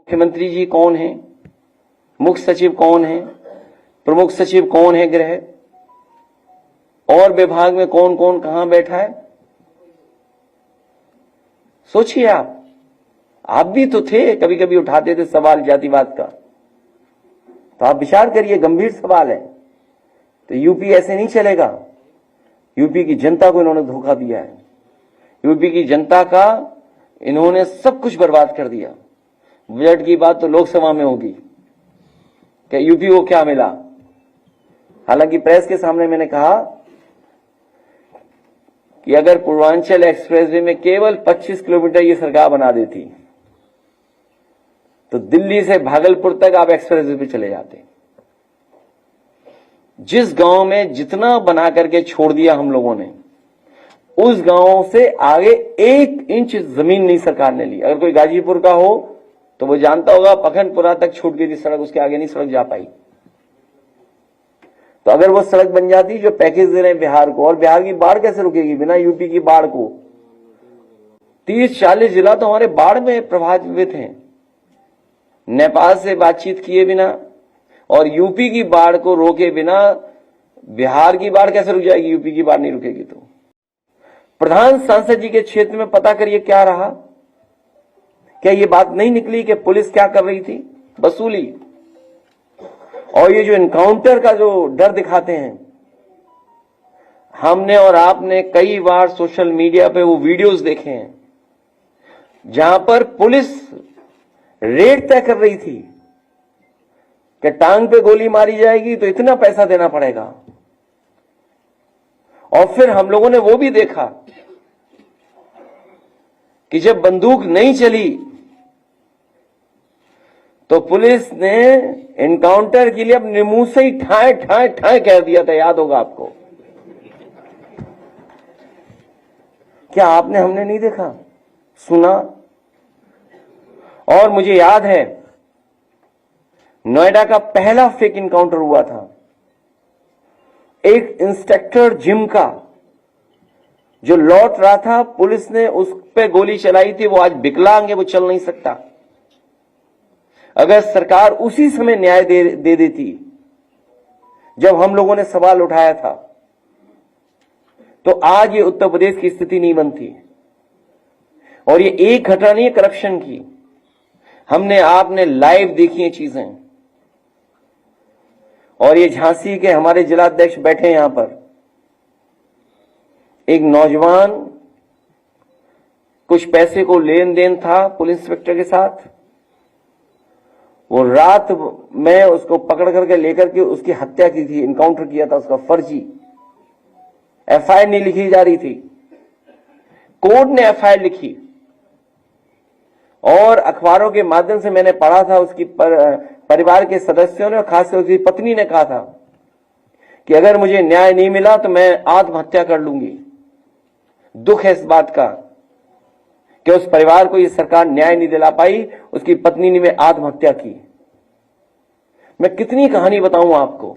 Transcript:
मुख्यमंत्री जी कौन है, मुख्य सचिव कौन है, प्रमुख सचिव कौन है गृह, और विभाग में कौन कौन कहां बैठा है। सोचिए आप भी तो थे, कभी कभी उठाते थे सवाल जातिवाद का, तो आप विचार करिए, गंभीर सवाल है। तो यूपी ऐसे नहीं चलेगा। यूपी की जनता को इन्होंने धोखा दिया है। यूपी की जनता का इन्होंने सब कुछ बर्बाद कर दिया। बजट की बात तो लोकसभा में होगी कि यूपी को क्या मिला। हालांकि प्रेस के सामने मैंने कहा कि अगर पूर्वांचल एक्सप्रेसवे में केवल 25 किलोमीटर ये सरकार बना देती तो दिल्ली से भागलपुर तक आप एक्सप्रेसवे पे चले जाते। जिस गांव में जितना बना करके छोड़ दिया हम लोगों ने, उस गांव से आगे 1 इंच जमीन नहीं सरकार ने ली। अगर कोई गाजीपुर का हो तो वो जानता होगा, पखनपुरा तक छूट गई थी सड़क, उसके आगे नहीं सड़क जा पाई। तो अगर वो सड़क बन जाती जो पैकेज दे रहे हैं बिहार को, और बिहार की बाढ़ कैसे रुकेगी बिना यूपी की बाढ़ को। 30-40 जिला तो हमारे बाढ़ में प्रभावित हैं। नेपाल से बातचीत किए बिना और यूपी की बाढ़ को रोके बिना बिहार की बाढ़ कैसे रुक जाएगी, यूपी की बाढ़ नहीं रुकेगी। तो प्रधान सांसद जी के क्षेत्र में पता करिए क्या रहा। क्या ये बात नहीं निकली कि पुलिस क्या कर रही थी, वसूली। और ये जो एनकाउंटर का जो डर दिखाते हैं, हमने और आपने कई बार सोशल मीडिया पे वो वीडियोस देखे हैं जहां पर पुलिस रेट तय कर रही थी कि टांग पे गोली मारी जाएगी तो इतना पैसा देना पड़ेगा। और फिर हम लोगों ने वो भी देखा कि जब बंदूक नहीं चली तो पुलिस ने एनकाउंटर के लिए अपने मुंह से ही ठाए ठाए ठाए कह दिया था, याद होगा आपको। क्या आपने हमने नहीं देखा, सुना? और मुझे याद है नोएडा का पहला फेक एनकाउंटर हुआ था। एक इंस्पेक्टर जिम का जो लौट रहा था, पुलिस ने उस पे गोली चलाई थी। वो आज विकलांग है, वो चल नहीं सकता। अगर सरकार उसी समय न्याय दे देती जब हम लोगों ने सवाल उठाया था, तो आज ये उत्तर प्रदेश की स्थिति नहीं बनती। और ये एक घटना नहीं है करप्शन की, हमने आपने लाइव देखी है चीजें। और ये झांसी के हमारे जिलाध्यक्ष बैठे यहां पर, एक नौजवान कुछ पैसे को लेन देन था पुलिस इंस्पेक्टर के साथ। वो रात में उसको पकड़ करके लेकर के उसकी हत्या की थी, एनकाउंटर किया था उसका फर्जी। एफआईआर नहीं लिखी जा रही थी, कोर्ट ने एफआईआर लिखी। और अखबारों के माध्यम से मैंने पढ़ा था, उसकी परिवार के सदस्यों ने और खासकर उसकी पत्नी ने कहा था कि अगर मुझे न्याय नहीं मिला तो मैं आत्महत्या कर लूंगी। दुख है इस बात का कि उस परिवार को ये सरकार न्याय नहीं दिला पाई, उसकी पत्नी ने आत्महत्या की। मैं कितनी कहानी बताऊं आपको।